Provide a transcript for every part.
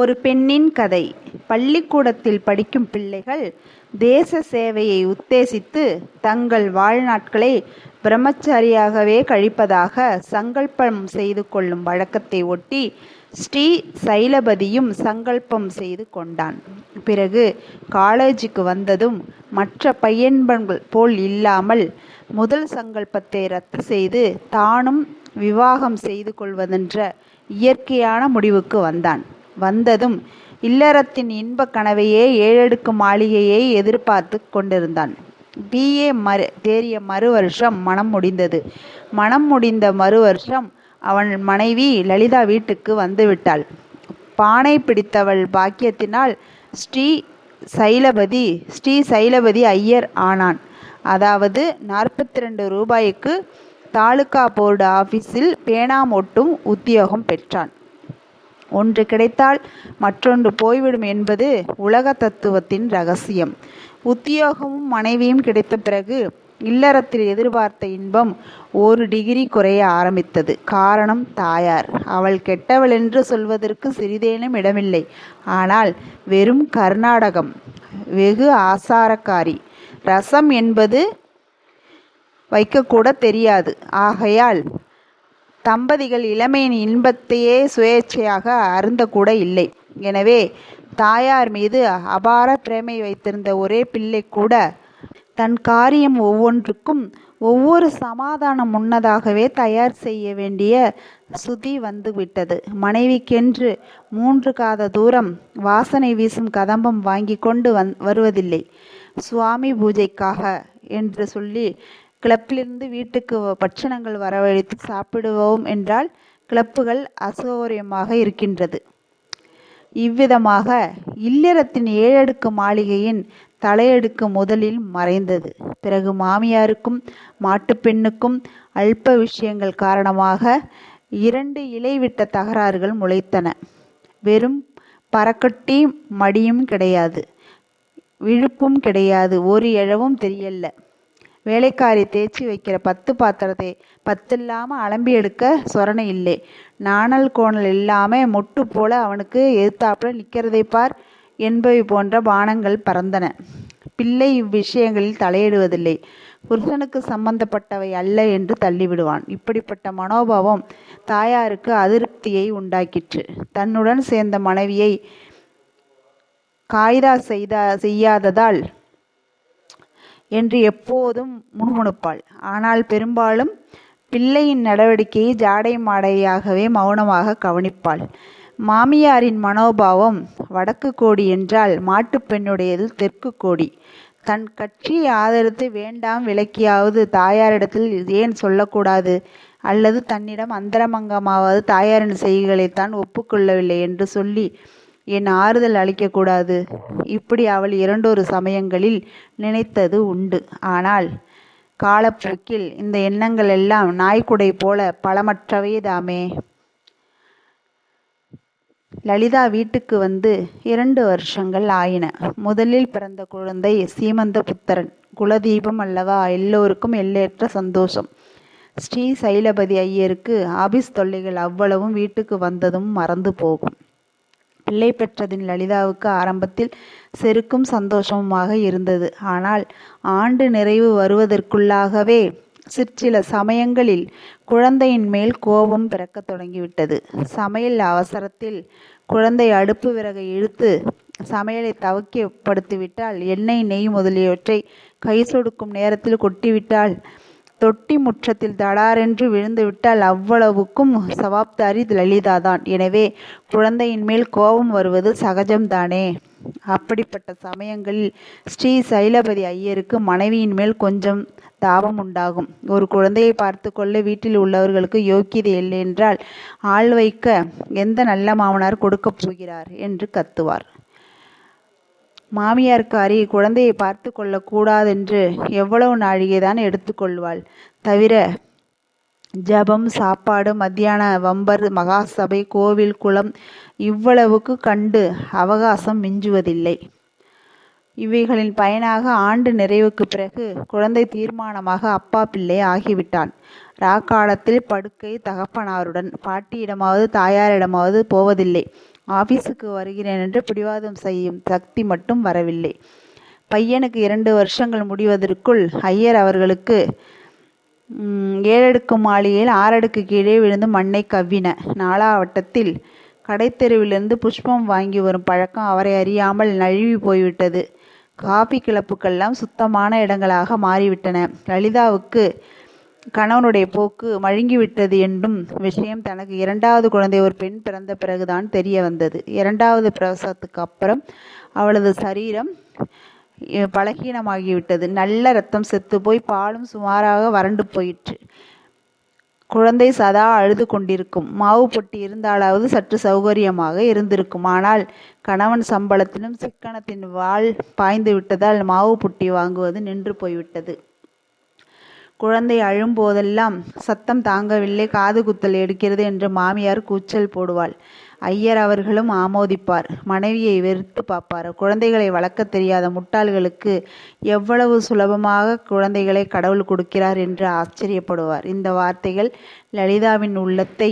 ஒரு பெண்ணின் கதை. பள்ளிக்கூடத்தில் படிக்கும் பிள்ளைகள் தேச சேவையை உத்தேசித்து தங்கள் வாழ்நாட்களை பிரம்மச்சாரியாகவே கழிப்பதாக சங்கல்பம் செய்து கொள்ளும் வழக்கத்தை ஒட்டி ஸ்ரீ சைலபதியும் சங்கல்பம் செய்து கொண்டான். பிறகு காலேஜுக்கு வந்ததும் மற்ற பையன்கள் போல் இல்லாமல் முதல் சங்கல்பத்தை ரத்து செய்து தானும் விவாகம் செய்து கொள்வதென்ற இயற்கையான முடிவுக்கு வந்ததும் இல்லறத்தின் இன்பக் கனவையே ஏழடுக்கு மாளிகையை எதிர்பார்த்து கொண்டிருந்தான். BA தேறிய மறு வருஷம் மணம் முடிந்தது. மணம் முடிந்த மறு வருஷம் அவன் மனைவி லலிதா வீட்டுக்கு வந்துவிட்டாள். பானை பிடித்தவள் பாக்கியத்தினால் ஸ்ரீ சைலபதி ஐயர் ஆனான். அதாவது 42 ரூபாய்க்கு தாலுகா போர்டு ஆபீஸில் பேனாம் ஒட்டும் உத்தியோகம் பெற்றான். ஒன்று கிடைத்தால் மற்றொன்று போய்விடும் என்பது உலக தத்துவத்தின் ரகசியம். உத்தியோகமும் மனைவியும் கிடைத்த பிறகு இல்லறத்தில் எதிர்பார்த்த இன்பம் 1 டிகிரி குறைய ஆரம்பித்தது. காரணம் தாயார். அவள் கெட்டவள் என்று சொல்வதற்கு சிறிதேனும் இடமில்லை. ஆனால் வெறும் கர்நாடகம், வெகு ஆசாரக்காரி. ரசம் என்பது வைக்கக்கூட தெரியாது. ஆகையால் தம்பதிகள் இளமையின் இன்பத்தையே சுயேட்சையாக அருந்தக்கூட இல்லை. எனவே தாயார் மீது அபார பிரேமை வைத்திருந்த ஒரே பிள்ளை கூட தன் காரியம் ஒவ்வொன்றுக்கும் ஒவ்வொரு சமாதானம் முன்னதாகவே தயார் செய்ய வேண்டிய சுதி வந்துவிட்டது. மனைவிக்கென்று 3 காத தூரம் வாசனை வீசும் கதம்பம் வாங்கி கொண்டு வருவதில்லை. சுவாமி பூஜைக்காக என்று சொல்லி கிளப்பிலிருந்து வீட்டுக்கு பட்சணங்கள் வரவழைத்து சாப்பிடுவோம் என்றால் கிளப்புகள் அசௌகரியமாக இருக்கின்றது. இவ்விதமாக இல்லறத்தின் 7 அடுக்கு மாளிகையின் தலையடுக்கு முதலில் மறைந்தது. பிறகு மாமியாருக்கும் மாட்டுப்பெண்ணுக்கும் அல்ப விஷயங்கள் காரணமாக 2 இலைவிட்ட தகராறுகள் முளைத்தன. வெறும் பறக்கட்டி மடியும் கிடையாது, விழுப்பும் கிடையாது, ஒரு இழவும் தெரியல. வேலைக்காரி தேய்ச்சி வைக்கிற 10 பாத்திரத்தை 10 இல்லாமல் அலம்பி எடுக்க சொரணை இல்லை. நாணல் கோணல் இல்லாமல் மொட்டு போல அவனுக்கு எதிர்த்தாப்புல நிற்கிறதை பார் என்பவை போன்ற பானங்கள் பறந்தன. பிள்ளை இவ்விஷயங்களில் தலையிடுவதில்லை. புருஷனுக்கு சம்பந்தப்பட்டவை அல்ல என்று தள்ளிவிடுவான். இப்படிப்பட்ட மனோபாவம் தாயாருக்கு அதிருப்தியை உண்டாக்கிற்று. தன்னுடன் சேர்ந்த மனைவியை காய்தா செய்யாததால் என்று எப்போதும் முணுமுணுப்பாள். ஆனால் பெரும்பாலும் பிள்ளையின் நடவடிக்கையை ஜாடை மாடையாகவே மௌனமாக கவனிப்பாள். மாமியாரின் மனோபாவம் வடக்கு கோடி என்றால் மாட்டுப்பெண்ணுடையது தெற்கு கோடி. தன் கட்சியை ஆதரித்து வேண்டாம் விலக்கியாவது தாயாரிடத்தில் ஏன் சொல்லக்கூடாது? அல்லது தன்னிடம் அந்தரங்கமாவது தாயாரின் செய்கைகளைத்தான் ஒப்புக்கொள்ளவில்லை என்று சொல்லி என் ஆறுதல் அளிக்கக்கூடாது? இப்படி அவள் 2 சமயங்களில் நினைத்தது உண்டு. ஆனால் காலப்போக்கில் இந்த எண்ணங்கள் எல்லாம் நாய்க்குடை போல பலமற்றவை தாமே. லலிதா வீட்டுக்கு வந்து 2 வருஷங்கள் ஆயின. முதலில் பிறந்த குழந்தை சீமந்த புத்திரன். குலதீபம் அல்லவா? எல்லோருக்கும் எல்லையற்ற சந்தோஷம். ஸ்ரீ சைலபதி ஐயருக்கு ஆபீஸ் தொல்லைகள் அவ்வளவும் வீட்டுக்கு வந்ததும் மறந்து போகும். பிள்ளை பெற்றதின் லலிதாவுக்கு ஆரம்பத்தில் செருக்கும் சந்தோஷமுமாக இருந்தது. ஆனால் ஆண்டு நிறைவு வருவதற்குள்ளாகவே சிற்சில சமயங்களில் குழந்தையின் மேல் கோபம் பிறக்க தொடங்கிவிட்டது. சமையல் அவசரத்தில் குழந்தை அடுப்பு விறகை இழுத்து சமையலை தவக்கப்படுத்திவிட்டால், எண்ணெய் நெய் முதலியவற்றை கை சொடுக்கும் நேரத்தில் கொட்டிவிட்டால், தொட்டி முற்றத்தில் தடாரென்று விழுந்துவிட்டால் அவ்வளவுக்கும் சவாப்தாரி லலிதாதான். எனவே குழந்தையின் மேல் கோபம் வருவது சகஜம்தானே. அப்படிப்பட்ட சமயங்களில் ஸ்ரீ சைலபதி ஐயருக்கு மனைவியின் மேல் கொஞ்சம் தாபம் உண்டாகும். ஒரு குழந்தையை பார்த்து கொள்ள வீட்டில் உள்ளவர்களுக்கு யோக்கியதை இல்லை என்றால் ஆள் வைக்க எந்த நல்ல மாமனார் கொடுக்கப் போகிறார் என்று கத்துவார். மாமியார்காரி குழந்தையை பார்த்து கொள்ளக்கூடாதென்று எவ்வளவு நாழிகைதான் எடுத்துக்கொள்வாள். தவிர ஜபம், சாப்பாடு, மத்தியான வம்பர், மகாசபை, கோவில், குளம் இவ்வளவுக்கு கண்டு அவகாசம் மிஞ்சுவதில்லை. இவைகளின் பயனாக ஆண்டு நிறைவுக்கு பிறகு குழந்தை தீர்மானமாக அப்பா பிள்ளை ஆகிவிட்டான். ராக்காலத்தில் படுக்கை தகப்பனாருடன், பாட்டியிடமாவது தாயாரிடமாவது போவதில்லை. ஆபீஸுக்கு வருகிறேன் என்று பிடிவாதம் செய்யும் சக்தி மட்டும் வரவில்லை. பையனுக்கு 2 வருஷங்கள் முடிவதற்குள் ஐயர் அவர்களுக்கு 7 அடுக்கு மாளிகையில் 6 அடுக்கு கீழே விழுந்து மண்ணை கவ்வின. நாளாவட்டத்தில் கடைத்தெருவிலிருந்து புஷ்பம் வாங்கி வரும் பழக்கம் அவரை அறியாமல் நழுவி போய்விட்டது. காபி கிளப்புக்கெல்லாம் சுத்தமான இடங்களாக மாறிவிட்டன. லலிதாவுக்கு கணவனுடைய போக்கு மழுங்கிவிட்டது என்னும் விஷயம் தனக்கு 2வது குழந்தை ஒரு பெண் பிறந்த பிறகுதான் தெரிய வந்தது. 2வது பிரசவத்துக்கு அப்புறம் அவளது சரீரம் பலகீனமாகிவிட்டது. நல்ல ரத்தம் செத்துப்போய் பாலும் சுமாராக வறண்டு போயிற்று. குழந்தை சதா அழுது கொண்டிருக்கும். மாவு பொட்டி இருந்தாலாவது சற்று சௌகரியமாக இருந்திருக்கும். ஆனால் கணவன் சம்பளத்திலும் சிக்கனத்தின் வாள் பாய்ந்து விட்டதால் மாவு பொட்டி வாங்குவது நின்று போய்விட்டது. குழந்தை அழும்போதெல்லாம் சத்தம் தாங்கவில்லை, காது குத்தல் எடுக்கிறது என்று மாமியார் கூச்சல் போடுவாள். ஐயர் அவர்களும் ஆமோதிப்பார். மனைவியை வெறுத்து பார்ப்பார். குழந்தைகளை வளர்க்க தெரியாத முட்டாள்களுக்கு எவ்வளவு சுலபமாக குழந்தைகளை கடவுள் கொடுக்கிறார் என்று ஆச்சரியப்படுவார். இந்த வார்த்தைகள் லலிதாவின் உள்ளத்தை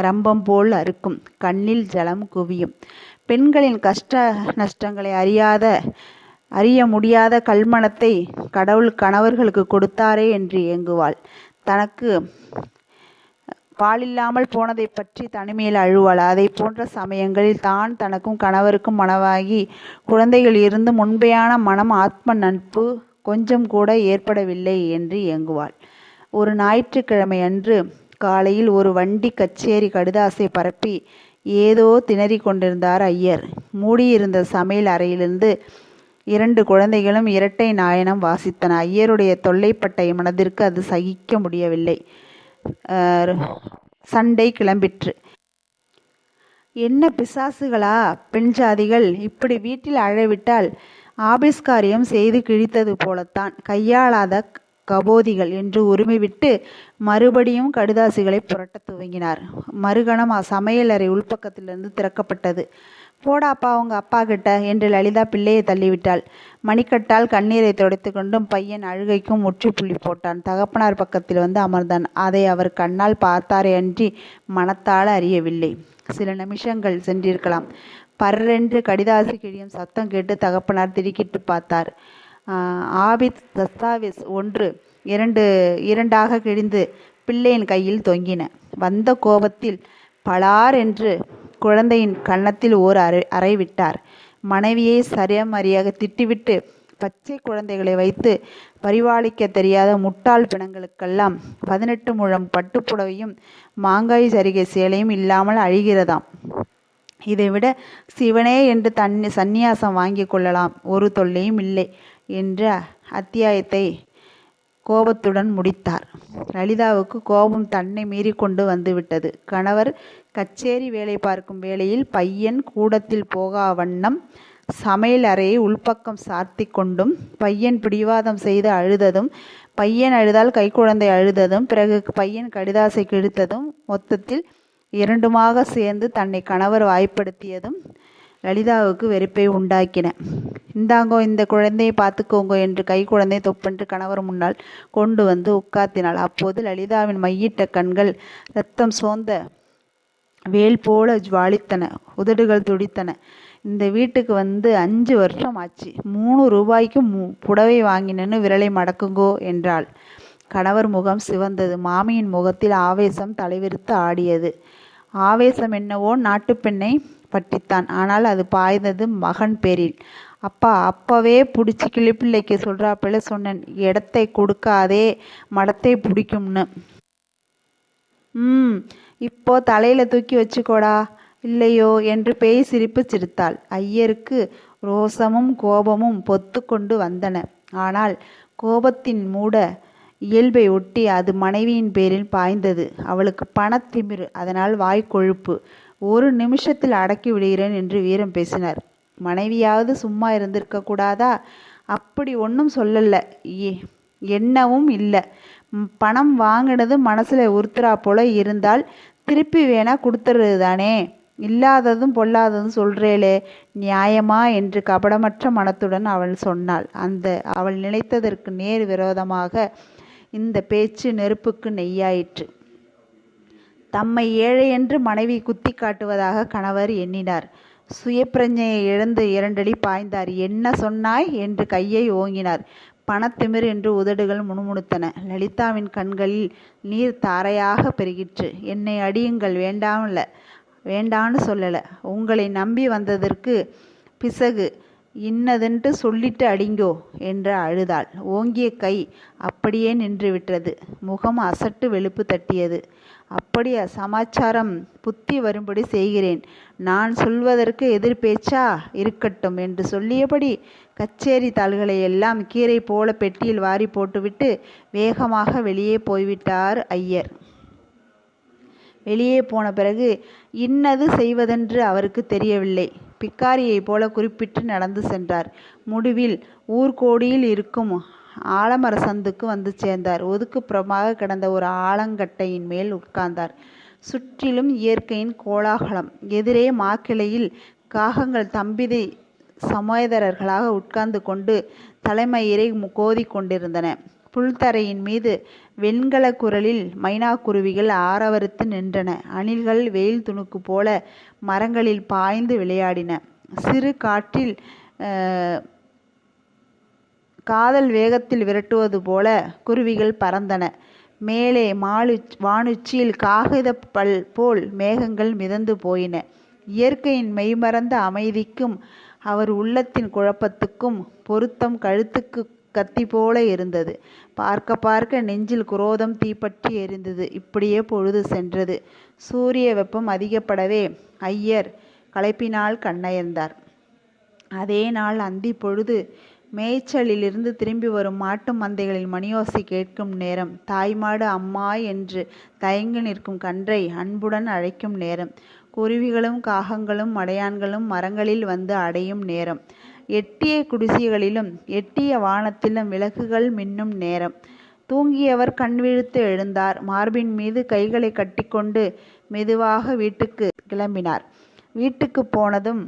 ரம்பம் போல் அறுக்கும். கண்ணில் ஜலம் குவியும். பெண்களின் கஷ்ட நஷ்டங்களை அறிய முடியாத கல்மணத்தை கடவுள் கணவர்களுக்கு கொடுத்தாரே என்று ஏங்குவாள். தனக்கு பாலில்லாமல் போனதை பற்றி தனிமையில் அழுவாள். அதை போன்ற சமயங்களில் தான் தனக்கும் கணவருக்கும் மனவாகி குழந்தைகள் இருந்து முன்பையான மனம் ஆத்ம நட்பு கொஞ்சம் கூட ஏற்படவில்லை என்று ஏங்குவாள். ஒரு ஞாயிற்றுக்கிழமை அன்று காலையில் ஒரு வண்டி கச்சேரி கடிதாசை பரப்பி ஏதோ திணறிக் கொண்டிருந்தார் ஐயர். மூடியிருந்த சமையல் அறையிலிருந்து 2 குழந்தைகளும் இரட்டை நாயனம் வாசித்தன. ஐயருடைய தொல்லைப்பட்ட மனதிற்கு அது சகிக்க முடியவில்லை. சண்டை கிளம்பிற்று. என்ன பிசாசுகளா பெண் ஜாதிகள்! இப்படி வீட்டில் அழவிட்டால் ஆபீஸ் காரியம் செய்து கிழித்தது போலத்தான். கையாளாத கபோதிகள் என்று உரிமை விட்டு மறுபடியும் கடிதாசிகளை புரட்டத் துவங்கினார். மறுகணம் சமையலறை உள்பக்கத்திலிருந்து திறக்கப்பட்டது. போடாப்பா உங்க அப்பா கிட்ட என்று லலிதா பிள்ளையை தள்ளிவிட்டாள். மணிக்கட்டால் கண்ணீரை துடைத்து கொண்டும் பையன் அழுகைக்கும் முற்றுப்புள்ளி போட்டான். தகப்பனார் பக்கத்தில் வந்து அமர்ந்தான். அதை அவர் கண்ணால் பார்த்தாரே அன்றி மனத்தால் அறியவில்லை. சில நிமிஷங்கள் சென்றிருக்கலாம். பர்ரென்று கடிதாசி கிழியும் சத்தம் கேட்டு தகப்பனார் திடுக்கிட்டு பார்த்தார். ஆபித் தஸ்தாவேஸ் 1 2 கிழிந்து பிள்ளையின் கையில் தொங்கின. வந்த கோபத்தில் பலார் என்று குழந்தையின் கன்னத்தில் ஓர் அறை விட்டார். மனைவியை சரியமறியாக திட்டிவிட்டு பச்சை குழந்தைகளை வைத்து பரிபாலிக்க தெரியாத முட்டாள் பிணங்களுக்கெல்லாம் 18 முழம் பட்டுப்புடவையும் மாங்காய் சரிகை சேலையும் இல்லாமல் அழிகிறதாம். இதைவிட சிவனே என்று சந்நியாசம் வாங்கி கொள்ளலாம், ஒரு தொல்லையும் இல்லை என்ற அத்தியாயத்தை கோபத்துடன் முடித்தார். லலிதாவுக்கு கோபம் தன்னை மீறிக்கொண்டு வந்துவிட்டது. கணவர் கச்சேரி வேலை பார்க்கும் வேளையில் பையன் கூடத்தில் போகா வண்ணம் சமையல் அறையை உள்பக்கம் சார்த்தி கொண்டும், பையன் பிடிவாதம் செய்து அழுததும், பையன் அழுதால் கைக்குழந்தை அழுததும், பிறகு பையன் கடிதாசை கிழித்ததும், மொத்தத்தில் 2மாக சேர்ந்து தன்னை கணவர் வாய்ப்படுத்தியதும் லலிதாவுக்கு வெறுப்பை உண்டாக்கின. இந்தாங்கோ இந்த குழந்தையை பார்த்துக்கோங்கோ என்று கைக்குழந்தை தொப்பென்று கணவர் முன்னால் கொண்டு வந்து உட்கார்த்தினாள். அப்போது லலிதாவின் மையிட்ட கண்கள் இரத்தம் சோர்ந்த வேல் போல ஜுவாலித்தன. உதடுகள் துடித்தன. இந்த வீட்டுக்கு வந்து 5 வருஷம் ஆச்சு. 3 ரூபாய்க்கு புடவை வாங்கினேன்னு விரலை மடக்குங்கோ என்றாள். கணவர் முகம் சிவந்தது. மாமியின் முகத்தில் ஆவேசம் தலைவிரித்து ஆடியது. ஆவேசம் என்னவோ நாட்டுப்பெண்ணை பட்டித்தான். ஆனால் அது பாய்ந்தது மகன் பேரில். அப்பா அப்பவே பிடிச்சி கிளிப்பிள்ளைக்கு சொல்றாப்பிள்ள சொன்னேன், இடத்தை கொடுக்காதே மடத்தை பிடிக்கும்னு. இப்போ தலையில தூக்கி வச்சுக்கோடா இல்லையோ என்று பேய் சிரிப்பு சிரித்தாள். ஐயருக்கு ரோசமும் கோபமும் பொத்து கொண்டு வந்தன. ஆனால் கோபத்தின் மூட இயல்பை ஒட்டி அது மனைவியின் பேரில் பாய்ந்தது. அவளுக்கு பணத்திமிரு, அதனால் வாய்க்கொழுப்பு. 1 நிமிஷத்தில் அடக்கி விடுகிறேன் என்று வீரம் பேசினார். மனைவியாவது சும்மா இருந்திருக்க கூடாதா? அப்படி ஒன்றும் சொல்லல, என்னவும் இல்லை. பணம் வாங்கினது மனசுல உறுத்துறா போல இருந்தால் திருப்பி வேணா கொடுத்துறது தானே. இல்லாததும் பொல்லாததும் சொல்றேளே, நியாயமா என்று கபடமற்ற மனத்துடன் அவள் சொன்னாள். அவள் நினைத்ததற்கு நேர் விரோதமாக இந்த பேச்சு நெருப்புக்கு நெய்யாயிற்று. தம்மை ஏழை என்று மனைவி குத்தி காட்டுவதாக கணவர் எண்ணினார். சுயப்பிரஜையை இழந்து 2 அடி பாய்ந்தார். என்ன சொன்னாய் என்று கையை ஓங்கினார். பணத்திமிர் என்று உதடுகள் முணுமுணுத்தன. லலிதாவின் கண்களில் நீர் தாரையாக பெருகிற்று. என்னை அடியுங்கள், வேண்டான்னு சொல்லல. உங்களை நம்பி வந்ததற்கு பிசகு இன்னதென்று சொல்லிட்டு அடிங்கோ என்று அழுதாள். ஓங்கிய கை அப்படியே நின்றுவிட்டது. முகம் அசட்டு வெளுப்பு தட்டியது. அப்படியா சமாச்சாரம்? புத்தி வரும்படி செய்கிறேன். நான் சொல்வதற்கு எதிர்பேச்சா? இருக்கட்டும் என்று சொல்லியபடி கச்சேரி தாள்களை எல்லாம் கீரை போல பெட்டியில் வாரி போட்டுவிட்டு வேகமாக வெளியே போய்விட்டார் ஐயர். வெளியே போன பிறகு இன்னது செய்வதென்று அவருக்கு தெரியவில்லை. பிக்காரியைப் போல குறிப்பிட்டு நடந்து சென்றார். முடிவில் ஊர்கோடியில் இருக்கும் ஆலமர சந்துக்கு வந்து சேர்ந்தார். ஒதுக்குப்புறமாக கிடந்த ஒரு ஆலங்கட்டையின் மேல் உட்கார்ந்தார். சுற்றிலும் இயற்கையின் கோலாகலம். எதிரே மாக்கிளையில் காகங்கள் தம்பிதை சமேதரர்களாக உட்கார்ந்து கொண்டு தலைமயிரை கோதி கொண்டிருந்தன. புல்தரையின் மீது வெண்கல குரலில் மைனாக்குருவிகள் ஆரவரித்து நின்றன. அணில்கள் வெயில் துணுக்கு போல மரங்களில் பாய்ந்து விளையாடின. சிறு காற்றில் காதல் வேகத்தில் விரட்டுவது போல குருவிகள் பறந்தன. மேலே வானுச்சியில் காகித பல் போல் மேகங்கள் மிதந்து போயின. இயற்கையின் மெய்மறந்த அமைதிக்கும் அவர் உள்ளத்தின் குழப்பத்துக்கும் பொருத்தம் கழுத்துக்கு கத்தி போல இருந்தது. பார்க்க பார்க்க நெஞ்சில் குரோதம் தீப்பற்றி எரிந்தது. இப்படியே பொழுது சென்றது. சூரிய வெப்பம் அதிகப்படவே ஐயர் களைப்பினால் கண்ணயர்ந்தார். அதே நாள் அந்தி பொழுது. மேய்ச்சலிலிருந்து திரும்பி வரும் மாட்டு மந்தைகளில் மணியோசை கேட்கும் நேரம். தாய்மாடு அம்மா என்று தயங்கி நிற்கும் கன்றை அன்புடன் அழைக்கும் நேரம். குருவிகளும் காகங்களும் மடையான்களும் மரங்களில் வந்து அடையும் நேரம். எட்டிய குடிசைகளிலும் எட்டிய வானத்திலும் விளக்குகள் மின்னும் நேரம். தூங்கியவர் கண் விழித்து எழுந்தார். மார்பின் மீது கைகளை கட்டிக்கொண்டு மெதுவாக வீட்டுக்கு கிளம்பினார். வீட்டுக்கு போனதும்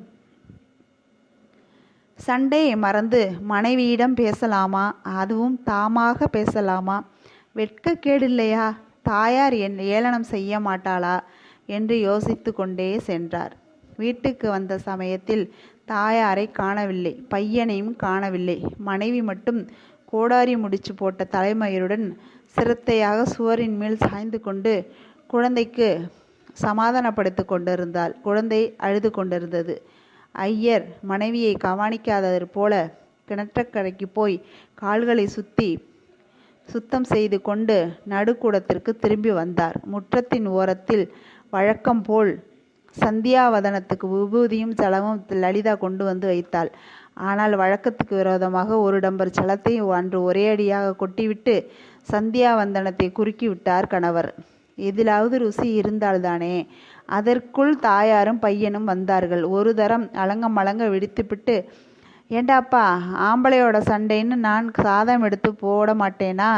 சண்டையை மறந்து மனைவியிடம் பேசலாமா? அதுவும் தாமாக பேசலாமா? வெட்கக்கேடில்லையா? தாயார் ஏளனம் செய்ய மாட்டாளா என்று யோசித்து கொண்டே சென்றார். வீட்டுக்கு வந்த சமயத்தில் தாயாரை காணவில்லை. பையனையும் காணவில்லை. மனைவி மட்டும் கோடாரி முடிச்சு போட்ட தலைமயிருடன் சிரத்தையாக சுவரின் மேல் சாய்ந்து கொண்டு குழந்தைக்கு சமாதானப்படுத்தி கொண்டிருந்தாள். குழந்தை அழுது கொண்டிருந்தது. ஐயர் மனைவியை கவனிக்காதது போல கிணற்றக்கரைக்கு போய் கால்களை சுத்தம் செய்து கொண்டு நடுக்கூடத்திற்கு திரும்பி வந்தார். முற்றத்தின் ஓரத்தில் வழக்கம் போல் சந்தியாவதனத்துக்கு விபூதியும் ஜலமும் லலிதா கொண்டு வந்து வைத்தாள். ஆனால் வழக்கத்துக்கு விரோதமாக 1 டம்பர் ஜலத்தை அன்று ஒரே அடியாக கொட்டிவிட்டு சந்தியாவந்தனத்தை குறுக்கி விட்டார் கணவர். எதிலாவது ருசி இருந்தால்தானே. அதற்குள் தாயாரும் பையனும் வந்தார்கள். ஒரு தரம் அலங்க விடுத்துப்பிட்டு, ஏண்டாப்பா, ஆம்பளையோட சண்டைன்னு நான் சாதம் எடுத்து போட மாட்டேனா?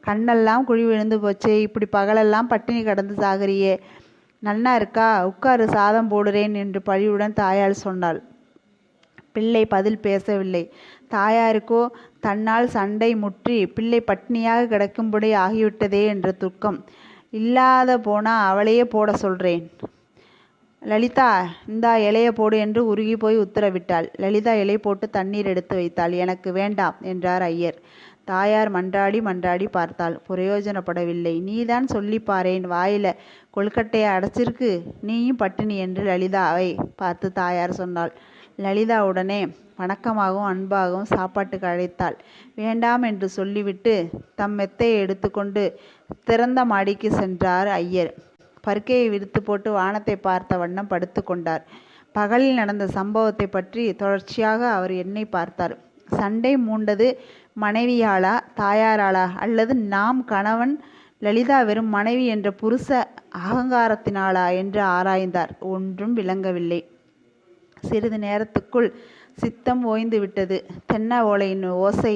கண்ணெல்லாம் குழி விழுந்து போச்சே. இப்படி பகலெல்லாம் பட்டினி கடந்து சாகரியே. நன்னா இருக்கா? உட்காரு, சாதம் போடுறேன் என்று பழியுடன் தாயார் சொன்னாள். பிள்ளை பதில் பேசவில்லை. தாயாருக்கோ தன்னால் சண்டை முற்றி பிள்ளை பட்டினியாக கிடக்கும்படி ஆகிவிட்டதே என்ற துக்கம். இல்லாத போனா அவளையே போட சொல்றேன். லலிதா, இந்தா இலைய போடு என்று உருகி போய் உத்தரவிட்டாள். லலிதா இலை போட்டு தண்ணீர் எடுத்து வைத்தாள். எனக்கு வேண்டாம் என்றார் ஐயர். தாயார் மன்றாடி பார்த்தாள். பிரயோஜனப்படவில்லை. நீதான் சொல்லி பாரேன். வாயில கொழுக்கட்டையை அடைச்சிருக்கு, நீயும் பட்டினி என்று லலிதாவை பார்த்து தாயார் சொன்னாள். லலிதா உடனே வணக்கமாகவும் அன்பாகவும் சாப்பாட்டுக்கு அழைத்தாள். வேண்டாம் என்று சொல்லிவிட்டு தம் மெத்தையை எடுத்துக்கொண்டு திறந்த மாடிக்கு சென்றார் ஐயர். பருக்கையை விரித்து போட்டு வானத்தை பார்த்த வண்ணம் படுத்து கொண்டார். பகலில் நடந்த சம்பவத்தை பற்றி தொடர்ச்சியாக அவர் எண்ணி பார்த்தார். சண்டை மூண்டது மனைவியாளா தாயாராளா, அல்லது நாம் கணவன் லலிதா வெறும் மனைவி என்ற புருஷ அகங்காரத்தினாளா என்று ஆராய்ந்தார். ஒன்றும் விளங்கவில்லை. சிறிது நேரத்துக்குள் சித்தம் ஓய்ந்து விட்டது. தென்ன ஓலையின் ஓசை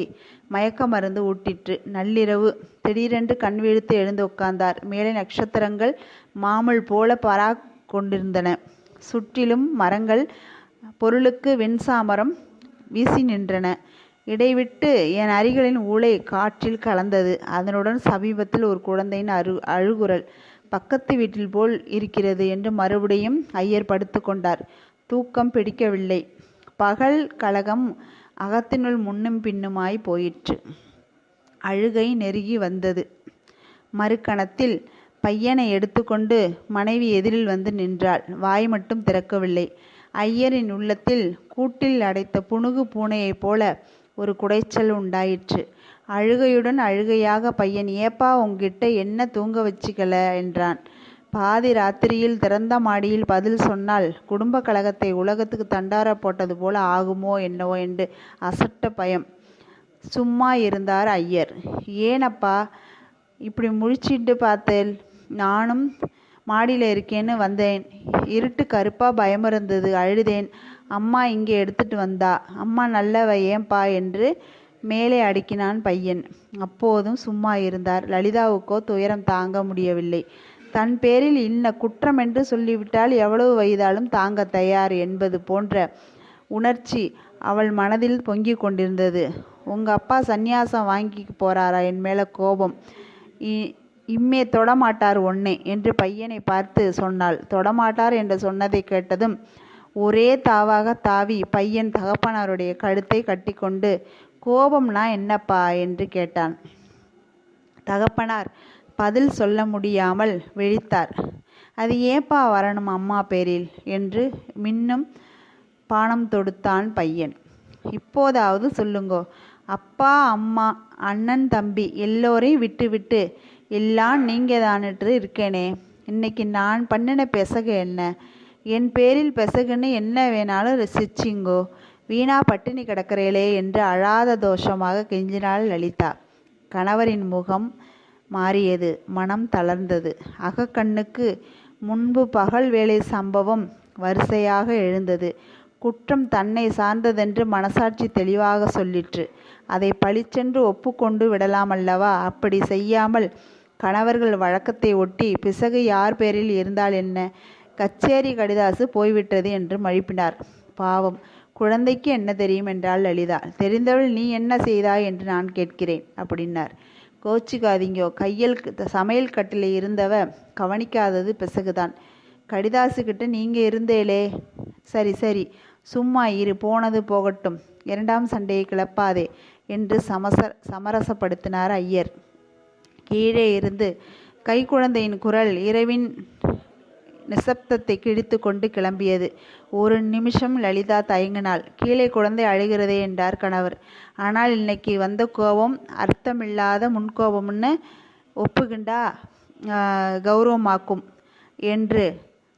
மயக்க மருந்து ஊட்டிற்று. நள்ளிரவு. திடீரென்று கண் விழித்து எழுந்து உட்கார்ந்தார். மேலே நட்சத்திரங்கள் மாமூல் போல பராக் கொண்டிருந்தன. சுற்றிலும் மரங்கள் பொருளுக்கு வெண்சாமரம் வீசி நின்றன. இடைவிட்டு என் அரிகளின் ஊளை காற்றில் கலந்தது. அதனுடன் சமீபத்தில் ஒரு குழந்தையின் அழுகுரல். பக்கத்து வீட்டில் போல் இருக்கிறது என்று மறுபடியும் ஐயர் படுத்து கொண்டார். தூக்கம் பிடிக்கவில்லை. பகல் கலகம் அகத்தினுள் முன்னும் பின்னுமாய் போயிற்று. அழுகை நெருங்கி வந்தது. மறுகணத்தில் பையனை எடுத்துக்கொண்டு மனைவி எதிரில் வந்து நின்றாள். வாய் மட்டும் திறக்கவில்லை. ஐயரின் உள்ளத்தில் கூட்டில் அடைத்த புனுகு பூனையைப் போல ஒரு குடைச்சல் உண்டாயிற்று. அழுகையுடன் அழுகையாக பையன், ஏப்பா உங்கிட்ட என்ன தூங்க வச்சுக்கல என்றான். பாதி ராத்திரியில் திறந்த மாடியில் பதில் சொன்னால் குடும்ப கழகத்தை உலகத்துக்கு தண்டார போட்டது போல ஆகுமோ என்னவோ என்று அசட்ட பயம். சும்மா இருந்தார் ஐயர். ஏனப்பா இப்படி முழிச்சிட்டு பார்த்தேன்? நானும் மாடியில் இருக்கேன்னு வந்தேன். இருட்டு கருப்பா பயம் இருந்தது, அழுதேன். அம்மா இங்கே எடுத்துட்டு வந்தா. அம்மா நல்லவ, ஏன்பா என்று மேலே அடுக்கினான் பையன். அப்போதும் சும்மா இருந்தார். லலிதாவுக்கோ துயரம் தாங்க முடியவில்லை. தன் பேரில் இன்ன குற்றம் என்று சொல்லிவிட்டால் எவ்வளவு வயதாலும் தாங்க தயார் என்பது போன்ற உணர்ச்சி அவள் மனதில் பொங்கிக் கொண்டிருந்தது. உங்க அப்பா சந்நியாசம் வாங்கி போறாரா? என் மேல கோபம். இம்மே தொடமாட்டார் ஒன்னே என்று பையனை பார்த்து சொன்னாள். தொடமாட்டார் என்று சொன்னதை கேட்டதும் ஒரே தாவாக தாவி பையன் தகப்பனாருடைய கழுத்தை கட்டி கொண்டு, கோபம்னா என்னப்பா என்று கேட்டான். தகப்பனார் பதில் சொல்ல முடியாமல் விழித்தார். அது ஏப்பா வரணும் அம்மா பேரில் என்று மின்னும் பானம் தொடுத்தான் பையன். இப்போதாவது சொல்லுங்கோ. அப்பா அம்மா அண்ணன் தம்பி எல்லோரையும் விட்டு விட்டு எல்லாம் நீங்க தானிட்டு இருக்கேனே. இன்னைக்கு நான் பண்ணின பெசகு என்ன? என் பேரில் பெசகுன்னு என்ன வேணாலும் ரசிச்சிங்கோ. வீணா பட்டினி கிடக்கிறேளே என்று அழாத தோஷமாக கெஞ்சினாள் லலிதா. கணவரின் முகம் மாறியது. மனம் தளர்ந்தது. அகக்கண்ணுக்கு முன்பு பகல் வேலை சம்பவம் வரிசையாக எழுந்தது. குற்றம் தன்னை சார்ந்ததென்று மனசாட்சி தெளிவாக சொல்லிற்று. அதை பளிச்சென்று ஒப்புக்கொண்டு விடலாமல்லவா? அப்படி செய்யாமல் கணவர்கள் வழக்கத்தை ஒட்டி பிசகு யார் பேரில் இருந்தால் என்ன? கச்சேரி கடிதாசு போய்விட்டது என்று மழுப்பினார். பாவம், குழந்தைக்கு என்ன தெரியும் என்றாள் லலிதா. தெரிந்தவள் நீ என்ன செய்தாய் என்று நான் கேட்கிறேன் அப்படின்னார். கோச்சிக்காதீங்கோ, சமையல் கட்டில் இருந்தவ கவனிக்காதது பிசகுதான். கடிதாசுக்கிட்ட நீங்க இருந்தேளே. சரி சரி, சும்மா இரு, போனது போகட்டும், இரண்டாம் சண்டையை கிளப்பாதே என்று சமரசப்படுத்தினார் ஐயர். கீழே இருந்து கைக்குழந்தையின் குரல் இரவின் நிசப்தத்தை கிழித்து கொண்டு கிளம்பியது. ஒரு நிமிஷம் லலிதா தயங்கினாள். கீழே குழந்தை அழுகிறதே என்றார் கணவர். ஆனால் இன்னைக்கு வந்த கோபம் அர்த்தமில்லாத முன்கோபம்னு ஒப்புகிண்டா கௌரவமாக்கும் என்று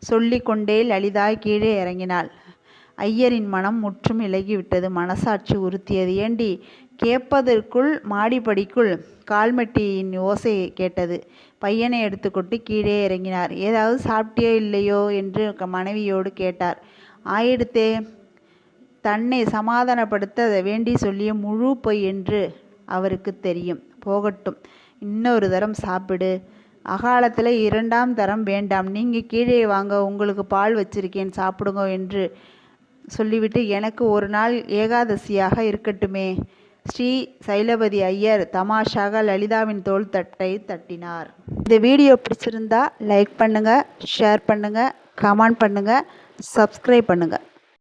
சொல்லிக்கொண்டே லலிதா கீழே இறங்கினாள். ஐயரின் மனம் முற்றும் இலகிவிட்டது. மனசாட்சி உறுத்தியது. ஏண்டி, கேட்பதற்குள் மாடிப்படிக்குள் கால்மெட்டியின் ஓசை கேட்டது. பையனை எடுத்துக்கொண்டு கீழே இறங்கினார். ஏதாவது சாப்பிட்டியோ இல்லையோ என்று மனைவியோடு கேட்டார். ஆயிடுத்தே. தன்னை சமாதானப்படுத்த வேண்டி சொல்லிய முழு பொய் என்று அவருக்கு தெரியும். போகட்டும், இன்னொரு தரம் சாப்பிடு. அகாலத்தில் இரண்டாம் தரம் வேண்டாம். நீங்கள் கீழே வாங்க, உங்களுக்கு பால் வச்சிருக்கேன், சாப்பிடுங்க என்று சொல்லிவிட்டு எனக்கு ஒரு நாள் ஏகாதசியாக இருக்கட்டுமே. ஸ்ரீ சைலபதி ஐயர் தமாஷாக லலிதாவின் தோள் தட்டை தட்டினார். இந்த வீடியோ பிடிச்சிருந்தா லைக் பண்ணுங்கள், ஷேர் பண்ணுங்கள், கமெண்ட் பண்ணுங்கள், சப்ஸ்கிரைப் பண்ணுங்கள்.